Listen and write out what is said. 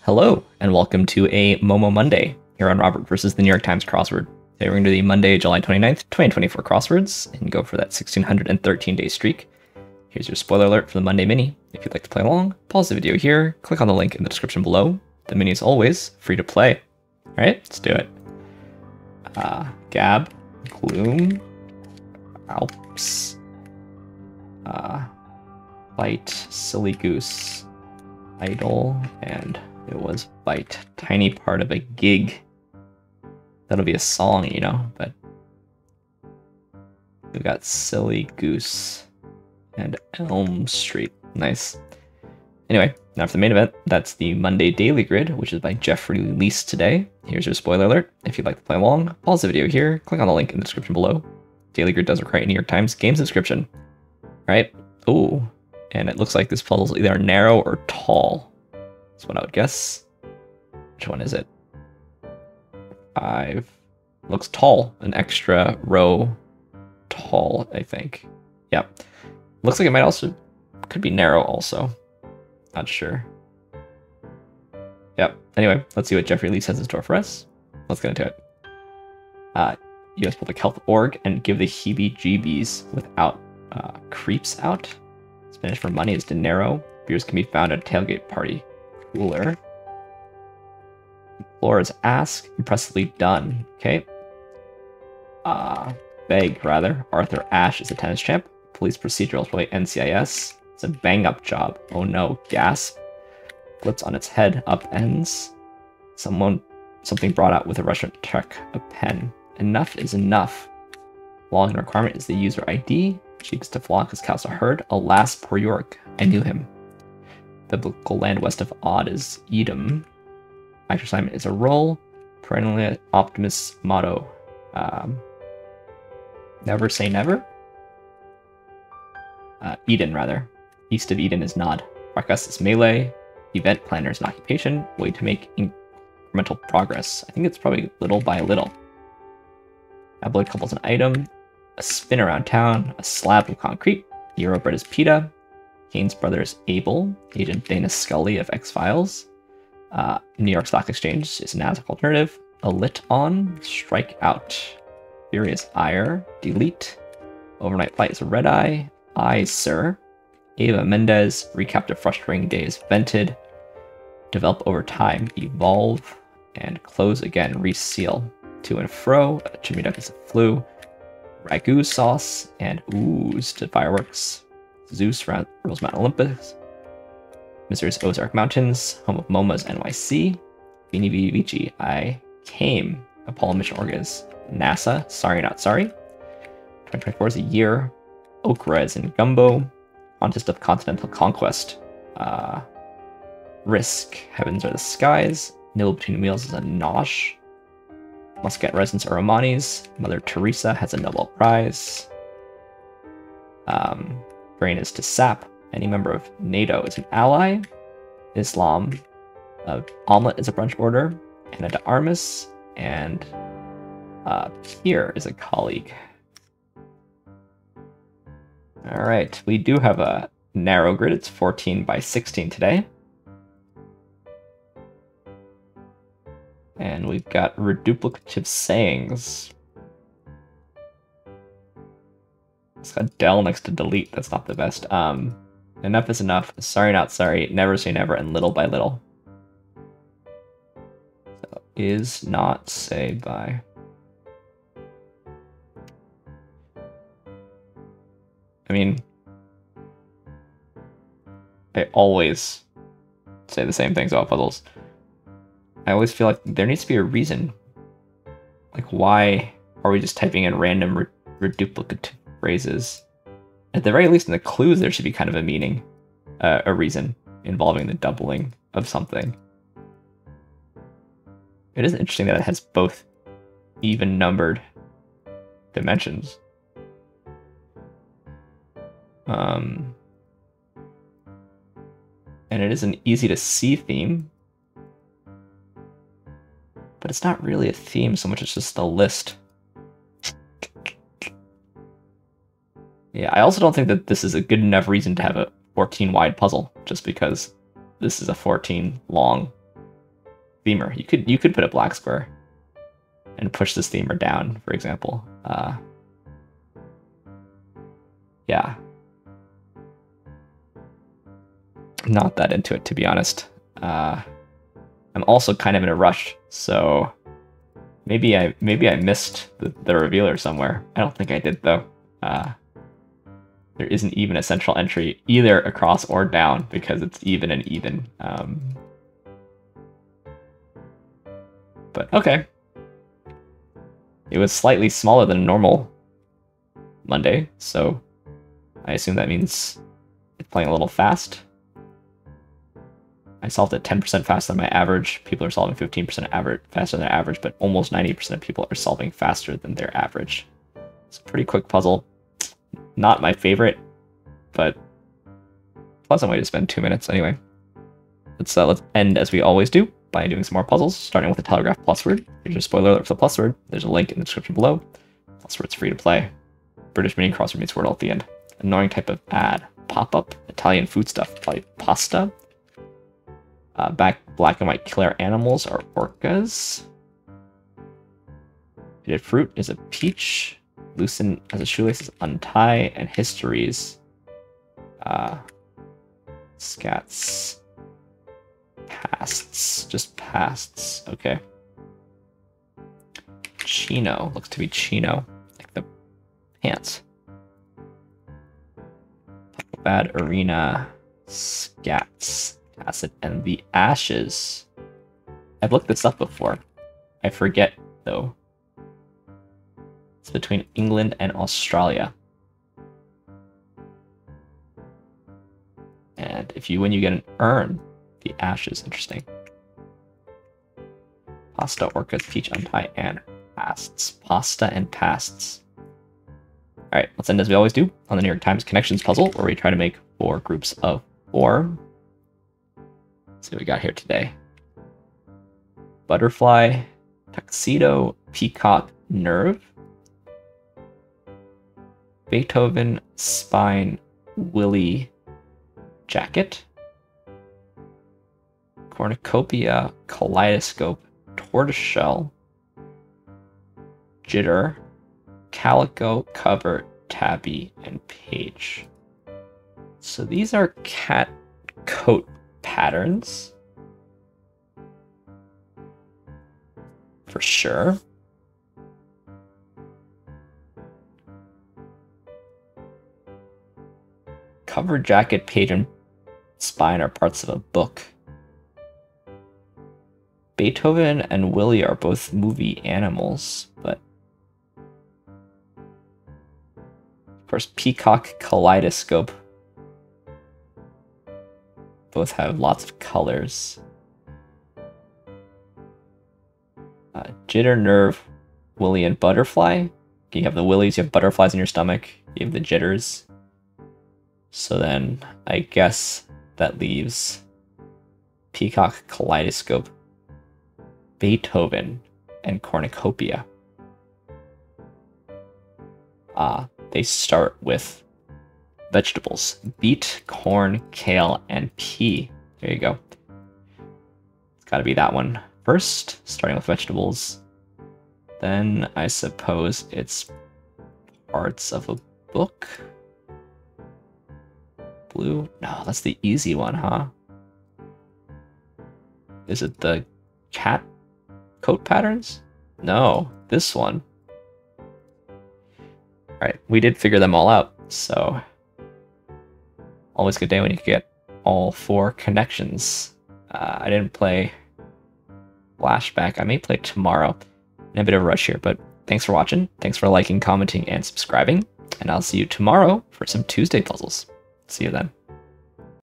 Hello, and welcome to a Momo Monday here on Robert versus the New York Times Crossword. Today we're going to do the Monday, July 29th, 2024 crosswords and go for that 1613-day streak. Here's your spoiler alert for the Monday mini. If you'd like to play along, pause the video here, click on the link in the description below. The mini is always free to play. Alright, let's do it. Gab, Gloom, Alps, Bite, Silly Goose, Idle, and it was Bite. Tiny part of a gig. That'll be a song, you know, but we've got Silly Goose and Elm Street. Nice. Anyway, now for the main event, that's the Monday Daily Grid, which is by Jeffrey Lease today. Here's your spoiler alert. If you'd like to play along, pause the video here, click on the link in the description below. Daily Grid does require a New York Times game subscription. Right? Ooh. And it looks like this puzzle is either narrow or tall. That's what I would guess. Which one is it? 5. Looks tall. An extra row tall, I think. Yep. Looks like it might also... could be narrow also. Not sure. Yep. Anyway, let's see what Jeffrey Lease has in store for us. Let's get into it. US Public Health Org and give the heebie-jeebies without creeps out. Spanish for money is dinero. Beers can be found at a tailgate party. Cooler. Floor is ask. Impressively done. Okay. Beg, rather. Arthur Ashe is a tennis champ. Police procedurals play NCIS. It's a bang-up job. Oh no. Gasp. Flips on its head. Upends. Something brought out with a restaurant check. A pen. Enough is enough. Login requirement is the user ID. Cheeks to flock his cows are herd. Alas, poor York. I knew him. Biblical land west of Odd is Edom. Actor assignment is a role. Perennially optimist motto. Never say never. Eden, rather. East of Eden is Nod. Request is melee. Event planner is an occupation. Way to make incremental progress. I think it's probably little by little. Abloy couple's an item. A spin around town. A slab of concrete. Eurobread is PETA. Kane's brother is Abel. Agent Dana Scully of X-Files. New York Stock Exchange is a NASDAQ alternative. A lit on. Strike out. Furious Ire. Delete. Overnight flight is a red eye. Eyes, sir. Ava Mendez. Recap the frustrating days. Vented. Develop over time. Evolve. And close again. Reseal. To and fro. Jimmy Duck is a flu. Ragu sauce. And ooze to fireworks. Zeus rules Mount Olympus. Missouri's Ozark Mountains. Home of MoMA's NYC. Beanie Vici. I came. Apollo Mission Orgas. NASA. Sorry Not Sorry. 2024 is a year. Okra is in Gumbo. Contest of Continental Conquest. Risk. Heavens Are the Skies. Nibble Between Wheels is a Nosh. Muscat Residents are Romani's. Mother Teresa has a Nobel Prize. Brain is to sap. Any member of NATO is an ally. Islam. Omelet is a brunch order. Anna de Armas. And Pierre is a colleague. Alright, we do have a narrow grid. It's 14 by 16 today. And we've got reduplicative sayings. It's got del next to delete. That's not the best. Enough is enough. Sorry not sorry. Never say never. And little by little. So, is not say by. I mean, I always say the same things about puzzles. I always feel like there needs to be a reason. Like, why are we just typing in random reduplicative phrases? At the very least, in the clues, there should be kind of a meaning, a reason involving the doubling of something. It is interesting that it has both even numbered dimensions. And it is an easy to see theme. But it's not really a theme so much as just a list. Yeah, I also don't think that this is a good enough reason to have a 14 wide puzzle, just because this is a 14 long Themer. You could put a black square and push this themer down, for example. Yeah. Not that into it, to be honest. I'm also kind of in a rush, so maybe I missed the revealer somewhere. I don't think I did, though. There isn't even a central entry either across or down because it's even and even. But okay. It was slightly smaller than a normal Monday, so I assume that means it's playing a little fast. I solved it 10% faster than my average. People are solving 15% faster than their average, but almost 90% of people are solving faster than their average. It's a pretty quick puzzle. Not my favorite, but pleasant way to spend 2 minutes anyway. Let's end as we always do by doing some more puzzles, starting with the Telegraph plus word. Here's your spoiler alert for the plus word. There's a link in the description below. Plus word's free to play. British mini crossword meets Wordle at the end. Annoying type of ad. Pop-up. Italian food stuff. Probably pasta. Black and white killer animals are orcas. Faded fruit is a peach. Loosen as a shoelace is untie. And histories. Scats. Pasts. Just pasts. Okay. Chino. Looks to be chino. Like the pants. Bad arena. Scats. Acid and the ashes. I've looked this up before. I forget, though. It's between England and Australia. And if you win, you get an urn. The ashes, interesting. Pasta, orcas, peach, untie, and pasts. Pasta and pasts. Alright, let's end as we always do on the New York Times Connections puzzle, where we try to make 4 groups of 4. Let's see what we got here today. Butterfly, tuxedo, peacock, nerve. Beethoven, spine, willy, jacket. Cornucopia, kaleidoscope, tortoiseshell, jitter, calico, cover, tabby, and page. So these are cat coat patterns. For sure. Cover, jacket, page, and spine are parts of a book. Beethoven and Willie are both movie animals, but of course peacock, kaleidoscope both have lots of colors. Jitter, nerve, willy, and butterfly. You have the willies, you have butterflies in your stomach, you have the jitters. So then I guess that leaves peacock, kaleidoscope, Beethoven, and cornucopia. They start with vegetables. Beet, corn, kale, and pea. There you go. It's gotta be that one first, starting with vegetables. Then I suppose it's parts of a book. Blue? No, that's the easy one, huh? Is it the cat coat patterns? No, this one. Alright, we did figure them all out, so always a good day when you can get all 4 connections. I didn't play Flashback. I may play tomorrow. In a bit of a rush here, but thanks for watching. Thanks for liking, commenting, and subscribing. And I'll see you tomorrow for some Tuesday puzzles. See you then.